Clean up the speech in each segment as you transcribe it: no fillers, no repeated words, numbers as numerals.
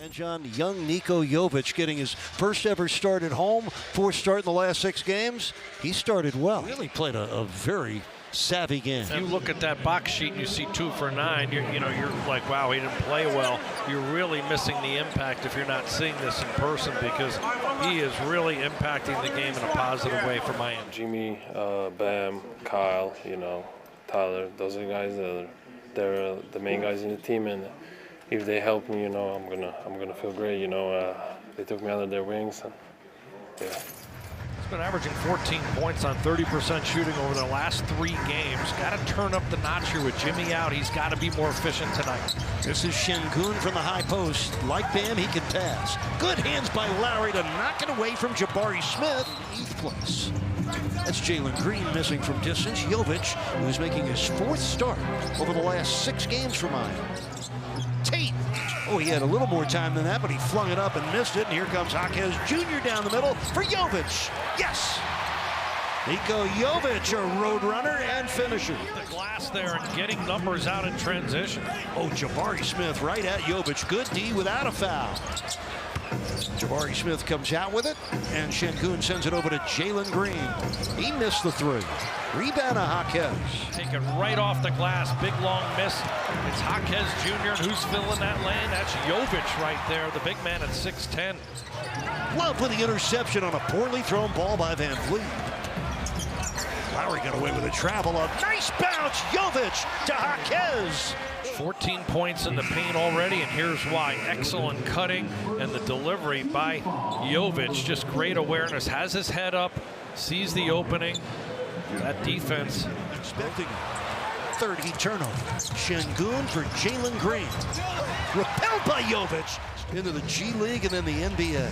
And on young Nikola Jović getting his first ever start at home, fourth start in the last 6 games. He started well. Really played a very savvy game. If you look at that box sheet and you see 2 for 9, you're like, wow, he didn't play well. You're really missing the impact if you're not seeing this in person, because he is really impacting the game in a positive way for Miami. Jimmy, Bam, Kyle, Tyler, those are the guys that they're the main guys in the team, and if they help me, I'm gonna feel great. They took me under their wings, and yeah. He's been averaging 14 points on 30% shooting over the last 3 games. Got to turn up the notch here with Jimmy out. He's got to be more efficient tonight. This is Sengun from the high post. Like Bam, he can pass. Good hands by Lowry to knock it away from Jabari Smith. 8th place. That's Jalen Green missing from distance. Jović, who's making his 4th start over the last 6 games for Miami. Tate. Oh, he had a little more time than that, but he flung it up and missed it. And here comes Jaquez Jr. down the middle for Jović. Yes! Nikola Jović, a road runner and finisher. The glass there and getting numbers out in transition. Oh, Jabari Smith right at Jović. Good D without a foul. Jabari Smith comes out with it, and Sengun sends it over to Jalen Green. He missed the 3. Rebound to Jaquez. Take it right off the glass. Big, long miss. It's Jaquez Jr. And who's filling that lane? That's Jović right there, the big man at 6'10". Love with the interception on a poorly thrown ball by Van Vliet. Lowry got away with a travel. A nice bounce. Jović to Jaquez. 14 points in the paint already, and here's why. Excellent cutting and the delivery by Jović. Just great awareness. Has his head up, sees the opening. That defense. Expecting 30 turnover. Sengun for Jalen Green. Repelled by Jović into the G League and then the NBA.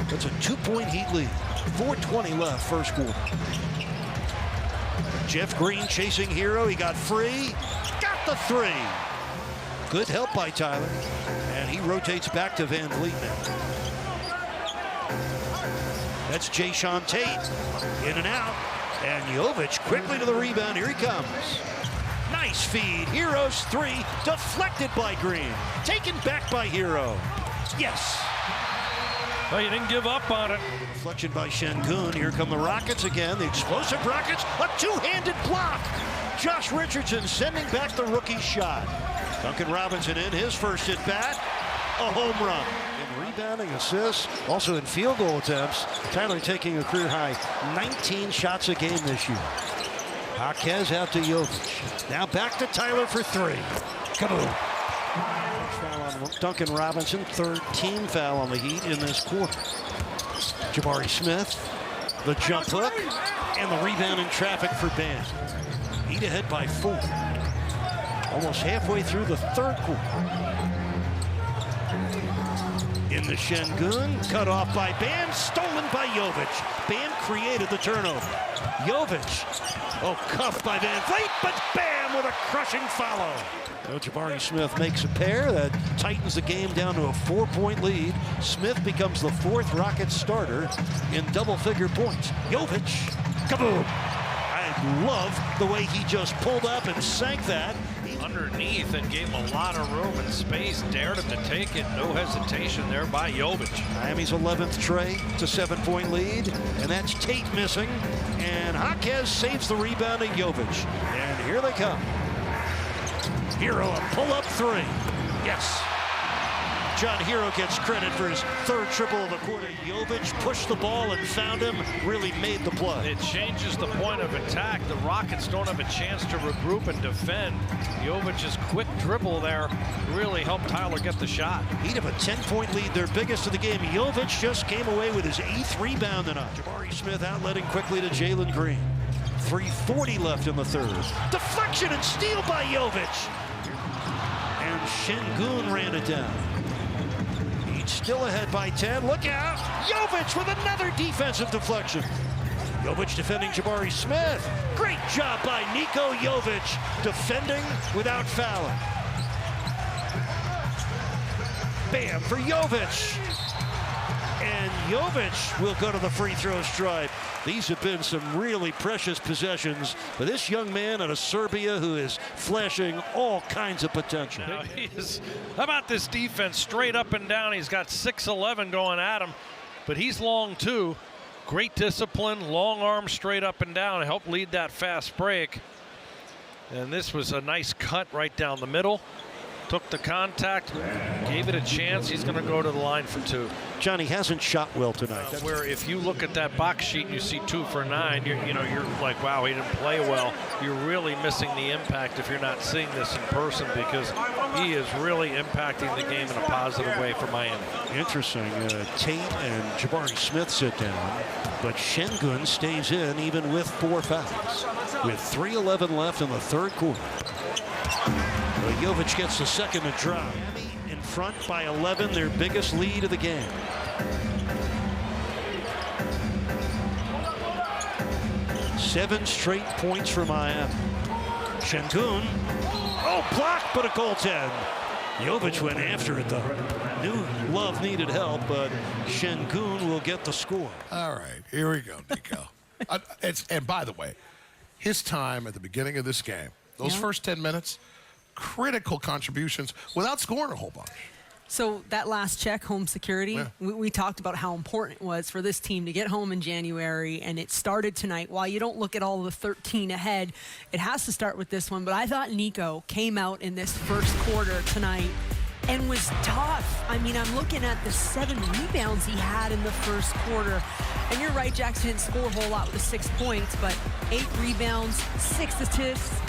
That's a 2-point Heat lead. 4:20 left, first quarter. Jeff Green chasing Herro. He got free. Got the 3. Good help by Tyler. And he rotates back to Van Vliet now. That's Jae'Sean Tate. In and out. And Jović quickly to the rebound. Here he comes. Nice feed. Herro's 3. Deflected by Green. Taken back by Herro. Yes. Well, you didn't give up on it. Deflection by Sengun. Here come the Rockets again. The explosive Rockets. A 2-handed block. Josh Richardson sending back the rookie shot. Duncan Robinson in his first at bat. A home run. In rebounding, assists, also in field goal attempts. Tyler taking a career high 19 shots a game this year. Jaquez out to Jović. Now back to Tyler for 3. Kaboom. Foul on Duncan Robinson. 3rd team foul on the Heat in this quarter. Jabari Smith, the jump hook, and the rebound in traffic for Bam. Heat ahead by 4. Almost halfway through the 3rd quarter. In the Sengun, cut off by Bam, stolen by Jović. Bam created the turnover. Jović, cuffed by Van Vliet, but Bam with a crushing follow. So Jabari Smith makes a pair that tightens the game down to a 4-point lead. Smith becomes the 4th Rockets starter in double-figure points. Jović, kaboom! I love the way he just pulled up and sank that. Underneath and gave him a lot of room and space. Dared him to take it. No hesitation there by Jović. Miami's 11th tray. It's a 7-point lead. And that's Tate missing. And Jaquez saves the rebound to Jović. And here they come. Herro, a pull-up 3. Yes. John Herro gets credit for his 3rd triple of the quarter. Jović pushed the ball and found him, really made the play. It changes the point of attack. The Rockets don't have a chance to regroup and defend. Jovic's quick dribble there really helped Tyler get the shot. Heat have a 10-point lead, their biggest of the game. Jović just came away with his 8th rebound tonight. Jabari Smith outletting quickly to Jalen Green. 3:40 left in the 3rd. Deflection and steal by Jović. And Sengun ran it down. Still ahead by 10. Look out! Jović with another defensive deflection. Jović defending Jabari Smith. Great job by Nikola Jović defending without fouling. Bam for Jović. And Jović will go to the free throw stripe. These have been some really precious possessions for this young man out of Serbia who is flashing all kinds of potential. Now how about this defense straight up and down? He's got 6'11" going at him, but he's long too. Great discipline, long arm straight up and down, help lead that fast break. And this was a nice cut right down the middle. Took the contact, gave it a chance. He's going to go to the line for 2. Johnny hasn't shot well tonight. Where if you look at that box sheet and you see 2 for 9, you're like, wow, he didn't play well. You're really missing the impact if you're not seeing this in person, because he is really impacting the game in a positive way for Miami. Interesting. Tate and Jabari Smith sit down, but Şengün stays in even with 4 fouls. With 3:11 left in the third quarter. Jović gets the second to drop. In front by 11, their biggest lead of the game. Seven straight points for Miami. Şengün, blocked, but a goaltend. Jović went after it, though. Knew Love needed help, but Şengün will get the score. All right, here we go, Nico. And by the way, his time at the beginning of this game, those first 10 minutes, critical contributions without scoring a whole bunch. So that last check, home security, we talked about how important it was for this team to get home in January, and it started tonight. While you don't look at all the 13 ahead, it has to start with this one. But I thought Nico came out in this first quarter tonight and was tough. I mean, I'm looking at the 7 rebounds he had in the first quarter. And you're right, Jackson didn't score a whole lot with the 6 points, but 8 rebounds, 6 assists,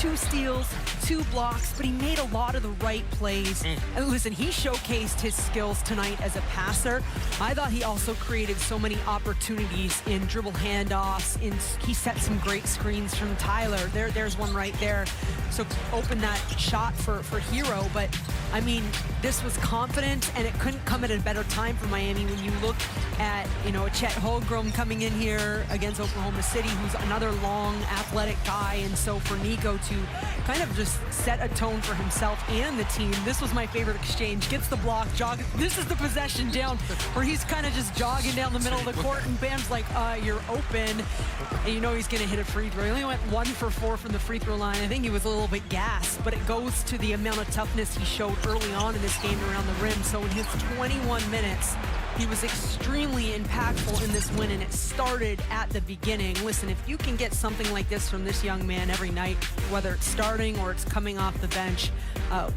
2 steals, 2 blocks, but he made a lot of the right plays. And listen, he showcased his skills tonight as a passer. I thought he also created so many opportunities in dribble handoffs. He set some great screens from Tyler. There's one right there. So open that shot for Herro. But I mean, this was confident, and it couldn't come at a better time for Miami when you look at, a Chet Holmgren coming in here against Oklahoma City, who's another long, athletic guy. And so for Nico to kind of just set a tone for himself and the team, this was my favorite exchange. Gets the block, this is the possession down where he's kind of just jogging down the middle of the court, and Bam's like, you're open. And you know he's going to hit a free throw. He only went 1 for 4 from the free throw line. I think he was a little bit gassed, but it goes to the amount of toughness he showed early on in this game around the rim. So in his 21 minutes, he was extremely impactful in this win, and it started at the beginning. Listen, if you can get something like this from this young man every night, whether it's starting or it's coming off the bench,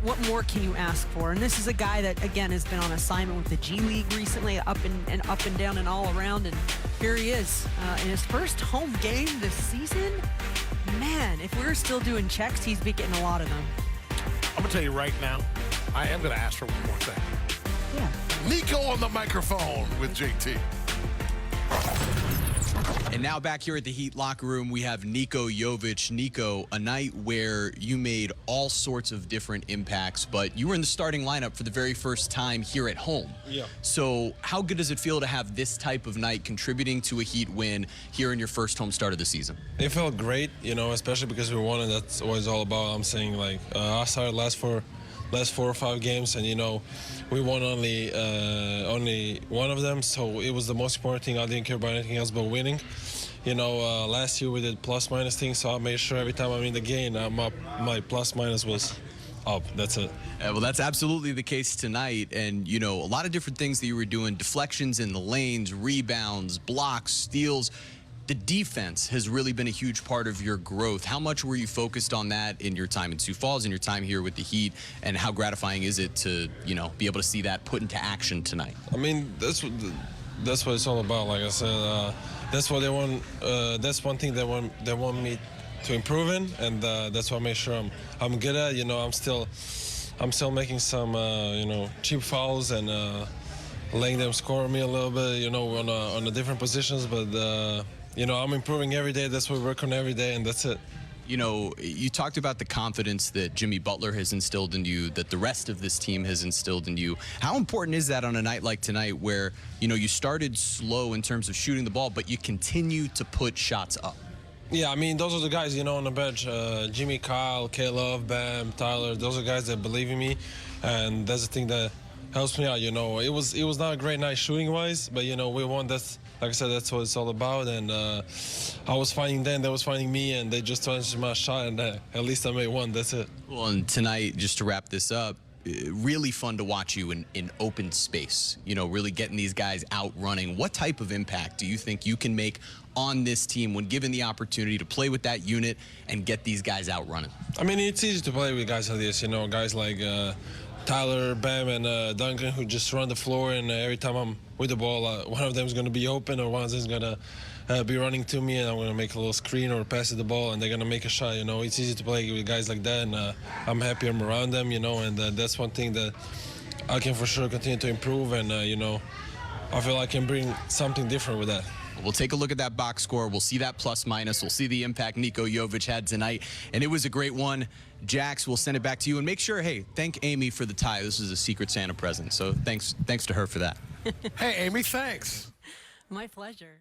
what more can you ask for? And this is a guy that, again, has been on assignment with the G League recently, up and down and all around, and here he is in his first home game this season. Man, if we were still doing checks, he'd be getting a lot of them. I'm going to tell you right now, I am going to ask for one more thing. Yeah. Nico on the microphone with JT. And now back here at the Heat locker room, we have Nikola Jović. Nico, a night where you made all sorts of different impacts, but you were in the starting lineup for the very first time here at home. Yeah. So how good does it feel to have this type of night contributing to a Heat win here in your first home start of the season? It felt great, especially because we won, and that's what it's all about. I'm saying, I started last 4 or 5 games, and we won only one of them, so it was the most important thing. I didn't care about anything else but winning. Last year we did plus-minus things, so I made sure every time I'm in the game, my plus-minus was up. That's it. Well, that's absolutely the case tonight, and a lot of different things that you were doing: deflections in the lanes, rebounds, blocks, steals. The defense has really been a huge part of your growth. How much were you focused on that in your time in Sioux Falls, in your time here with the Heat, and how gratifying is it to, be able to see that put into action tonight? I mean, that's what it's all about. Like I said, that's what they want. That's one thing they want me to improve in, and that's what I make sure I'm good at. I'm still making some cheap fouls and letting them score me a little bit. On the different positions, but. I'm improving every day. That's what we work on every day, and that's it. You talked about the confidence that Jimmy Butler has instilled in you, that the rest of this team has instilled in you. How important is that on a night like tonight where, you started slow in terms of shooting the ball, but you continue to put shots up? Yeah, I mean, those are the guys, on the bench. Jimmy, Kyle, K-Love, Bam, Tyler, those are guys that believe in me, and that's the thing that helps me out. It was not a great night shooting-wise, but, we won. like I said, that's what it's all about. And I was finding them, they was finding me, and they just challenged my shot, and at least I made one. That's it. Well, and tonight, just to wrap this up, really fun to watch you in open space, you know, really getting these guys out running. What type of impact do you think you can make on this team when given the opportunity to play with that unit and get these guys out running? I mean, it's easy to play with guys like this, you know, guys like Tyler, Bam, and Duncan, who just run the floor, and every time I'm with the ball, one of them is going to be open, or one of them is going to be running to me, and I'm going to make a little screen or pass the ball, and they're going to make a shot. You know, it's easy to play with guys like that, and I'm happy I'm around them, you know, and that's one thing that I can for sure continue to improve, and, you know, I feel I can bring something different with that. We'll take a look at that box score. We'll see that plus minus. We'll see the impact Nikola Jović had tonight, and it was a great one. Jax, we'll send it back to you, and make sure, hey, thank Amy for the tie. This is a Secret Santa present, so thanks to her for that. Hey, Amy, thanks. My pleasure.